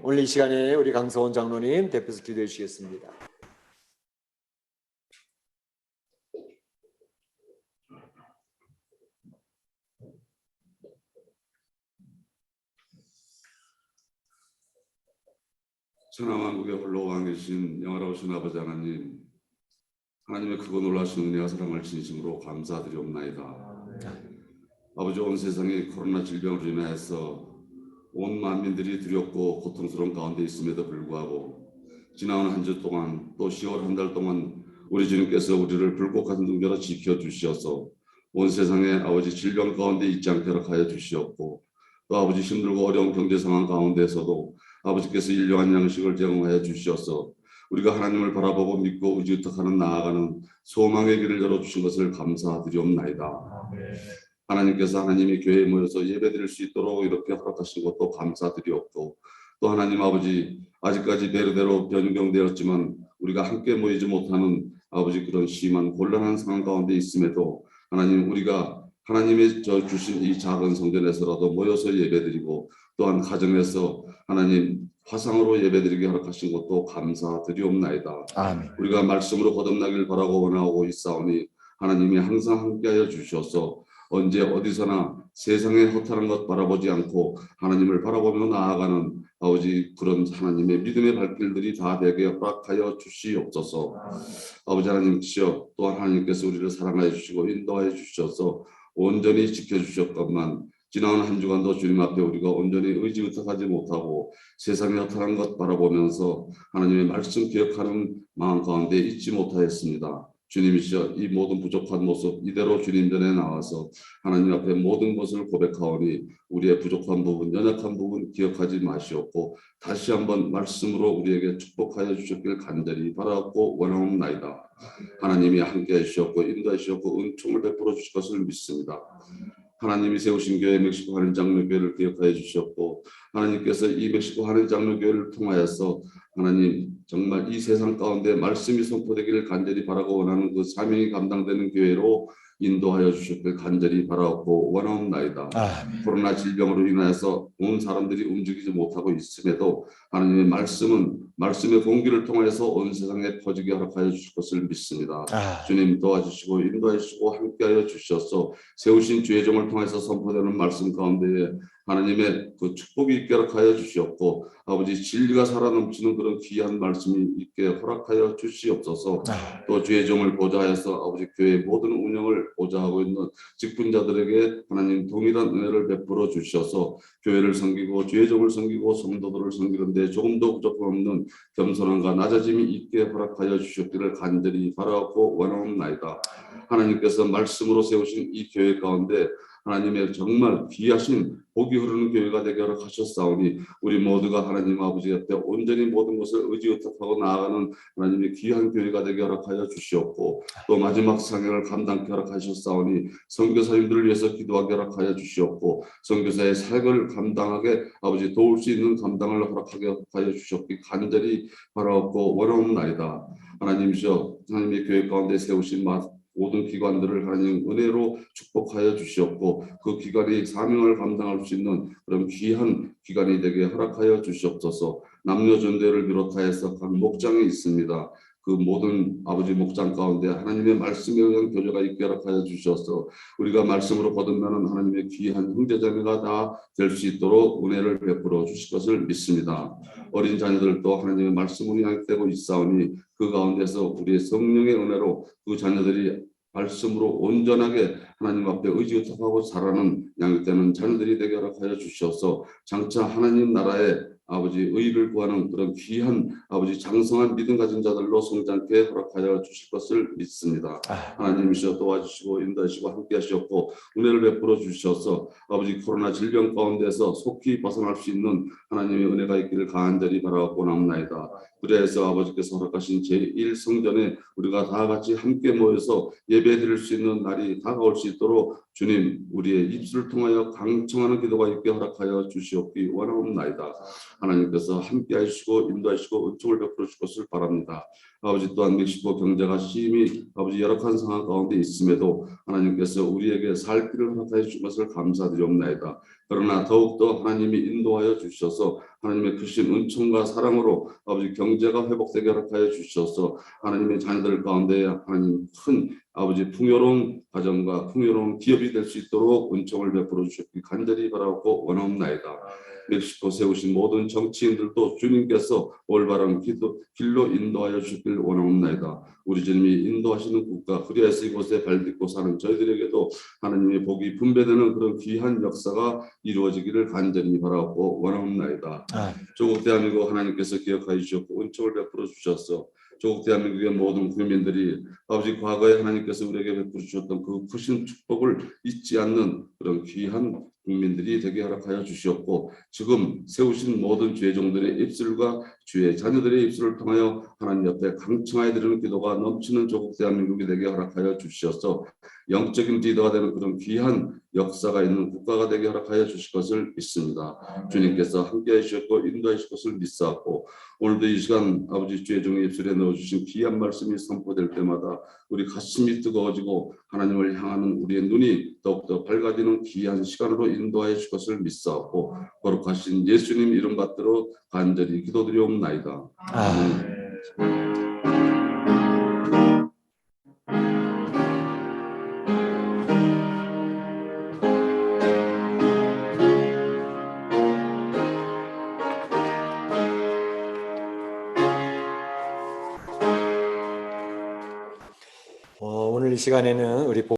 오늘 이 시간에 우리 강서원 장로님 대표해서 기도해 주시겠습니다. 천하만국에 홀로 왕 계신 영화로우신 아버지 하나님, 하나님의 크고 놀라신 은혜와 사랑을 진심으로 감사드리옵나이다. 아버지, 온 세상이 코로나 질병으로 인하여서 온 만민들이 두렵고 고통스러운 가운데 있음에도 불구하고 지나온 한 주 동안 또 10월 한 달 동안 우리 주님께서 우리를 불꽃 같은 등대로 지켜주시어서 온 세상에 아버지 질병 가운데 있지 않게 허락하여 주시었고, 또 아버지 힘들고 어려운 경제 상황 가운데서도 아버지께서 일용할 양식을 제공하여 주시어서 우리가 하나님을 바라보고 믿고 의지부탁하는 나아가는 소망의 길을 열어주신 것을 감사드리옵나이다. 하나님께서 하나님의 교회에 모여서 예배드릴 수 있도록 이렇게 허락하신 것도 감사드리옵고, 또 하나님 아버지, 아직까지 대로대로 변경되었지만 우리가 함께 모이지 못하는 아버지 그런 심한 곤란한 상황 가운데 있음에도 하나님, 우리가 하나님의 주신 이 작은 성전에서라도 모여서 예배드리고 또한 가정에서 하나님 화상으로 예배드리게 허락하신 것도 감사드리옵나이다. 아멘. 우리가 말씀으로 거듭나길 바라고 원하고 있사오니 하나님이 항상 함께하여 주셔서 언제 어디서나 세상의 허탈한 것 바라보지 않고 하나님을 바라보며 나아가는 아버지 그런 하나님의 믿음의 발길들이 다 되게 허락하여 주시옵소서. 아버지 하나님이시여, 또한 하나님께서 우리를 사랑하여 주시고 인도하여 주셔서 온전히 지켜주셨건만 지나온 한 주간도 주님 앞에 우리가 온전히 의지부탁하지 못하고 세상의 허탈한 것 바라보면서 하나님의 말씀 기억하는 마음 가운데 잊지 못하였습니다. 주님이시여, 이 모든 부족한 모습 이대로 주님 전에 나와서 하나님 앞에 모든 것을 고백하오니 우리의 부족한 부분, 연약한 부분 기억하지 마시옵고 다시 한번 말씀으로 우리에게 축복하여 주셨길 간절히 바라고 원하옵나이다. 하나님이 함께해 주셨고 인도해 주셨고 은총을 베풀어 주실 것을 믿습니다. 하나님이 세우신 교회 멕시코 한인 장로교회를 기억하여 주셨고, 하나님께서 이 멕시코 한인 장로교회를 통하여서 하나님 정말 이 세상 가운데 말씀이 선포되기를 간절히 바라고 원하는 그 사명이 감당되는 교회로 인도하여 주셨길 간절히 바라고 원하옵나이다. 코로나 질병으로 인하여서 온 사람들이 움직이지 못하고 있음에도 하나님의 말씀은 말씀의 공기를 통해서 온 세상에 퍼지게 허락하여 주실 것을 믿습니다. 주님 도와주시고 인도해 주시고 함께하여 주셔서 세우신 주의 종을 통해서 선포되는 말씀 가운데에 하나님의 그 축복이 있게 허락하여 주시옵고, 아버지 진리가 살아넘치는 그런 귀한 말씀이 있게 허락하여 주시옵소서. 또 주의 종을 보좌하여서 아버지 교회의 모든 운영을 보좌하고 있는 직분자들에게 하나님 동일한 은혜를 베풀어 주셔서 교회를 섬기고 주의 종을 섬기고 성도들을 섬기는데 조금도 부족함 없는 겸손함과 낮아짐이 있게 허락하여 주셨기를 간절히 바라고 원하옵나이다. 하나님께서 말씀으로 세우신 이 교회 가운데 하나님의 정말 귀하신 복이 흐르는 교회가 되게 허락하셨사오니 우리 모두가 하나님 아버지 옆에 온전히 모든 것을 의지의탁하고 나아가는 하나님의 귀한 교회가 되게 허락하여 주시옵고, 또 마지막 상행을 감당케 허락하셨사오니 선교사님들을 위해서 기도하게 허락하여 주시옵고, 선교사의 사역을 감당하게 아버지 도울 수 있는 감당을 허락하게 하여 주셨기 간절히 바라옵고 원하옵나이다. 하나님이시여, 하나님의 교회 가운데 세우신 모든 기관들을 하나님 은혜로 축복하여 주시옵고 그 기관이 사명을 감당할 수 있는 그런 귀한 기관이 되게 허락하여 주시옵소서. 남녀전대를 비롯하여서 각 목장이 있습니다. 그 모든 아버지 목장 가운데 하나님의 말씀에 의한 교제가 있게 허락하여 주셔서 우리가 말씀으로 거듭나는 하나님의 귀한 형제자매가 다 될 수 있도록 은혜를 베풀어 주실 것을 믿습니다. 어린 자녀들도 하나님의 말씀으로 양육되고 있사오니 그 가운데서 우리의 성령의 은혜로 그 자녀들이 말씀으로 온전하게 하나님 앞에 의지의탁하고 자라는 양육되는 자녀들이 되게 허락하여 주셔서 장차 하나님 나라의 아버지 의를 구하는 그런 귀한 아버지 장성한 믿음 가진 자들로 성장케 허락하여 주실 것을 믿습니다. 하나님이시여 도와주시고 인도하시고 함께 하시옵고 은혜를 베풀어 주셔서 아버지 코로나 질병 가운데서 속히 벗어날 수 있는 하나님의 은혜가 있기를 간절히 바라고 원하옵나이다. 그래서 아버지께서 허락하신 제1성전에 우리가 다 같이 함께 모여서 예배 드릴 수 있는 날이 다가올 수 있도록 주님 우리의 입술을 통하여 강청하는 기도가 있게 허락하여 주시옵기 원하옵나이다. 하나님께서 함께 하시고 인도하시고 은총을 베풀어 주실 것을 바랍니다. 아버지 또한 멕시코 경제가 심히 아버지 열악한 상황 가운데 있음에도 하나님께서 우리에게 살 길을 허락하여 주신 것을 감사드리옵나이다. 그러나 더욱더 하나님이 인도하여 주셔서 하나님의 크신 은총과 사랑으로 아버지 경제가 회복되게 허락하여 주셔서 하나님의 자녀들 가운데 하나님 큰 아버지 풍요로운 가정과 풍요로운 기업이 될 수 있도록 은총을 베풀어 주셨기 간절히 바라고 원하옵나이다. 멕시코 세우신 모든 정치인들도 주님께서 올바른 길로 인도하여 주시길 원하옵나이다. 우리 주님이 인도하시는 국가 그리하여서 이곳에 발딛고 사는 저희들에게도 하나님의 복이 분배되는 그런 귀한 역사가 이루어지기를 간절히 바라고 원하옵나이다. 조국 대한민국 하나님께서 기억하여 주셨고 은총을 베풀어 주셔서 조국 대한민국의 모든 국민들이 아버지 과거에 하나님께서 우리에게 베풀어 주셨던 그 크신 축복을 잊지 않는 그런 귀한 국민들이 되게 허락하여 주시었고 지금 세우신 모든 주의 종들의 입술과 주의 자녀들의 입술을 통하여 하나님 옆에 강청하여 드리는 기도가 넘치는 조국 대한민국이 되게 허락하여 주시어서 영적인 리더가 되는 그런 귀한 역사가 있는 국가가 되게 허락하여 주실 것을 믿습니다. 주님께서 함께해 주셨고 인도해 주실 것을 믿사옵고 오늘도 이 시간 아버지 주의 종의 입술에 넣어주신 귀한 말씀이 선포될 때마다 우리 가슴이 뜨거워지고 하나님을 향하는 우리의 눈이 더욱더 밝아지는 귀한 시간으로 인도하여 주실 것을 믿사옵고 거룩하신 예수님 이름 받들어 간절히 기도드리옵나이다. 아멘. 오늘 이 시간에는 우리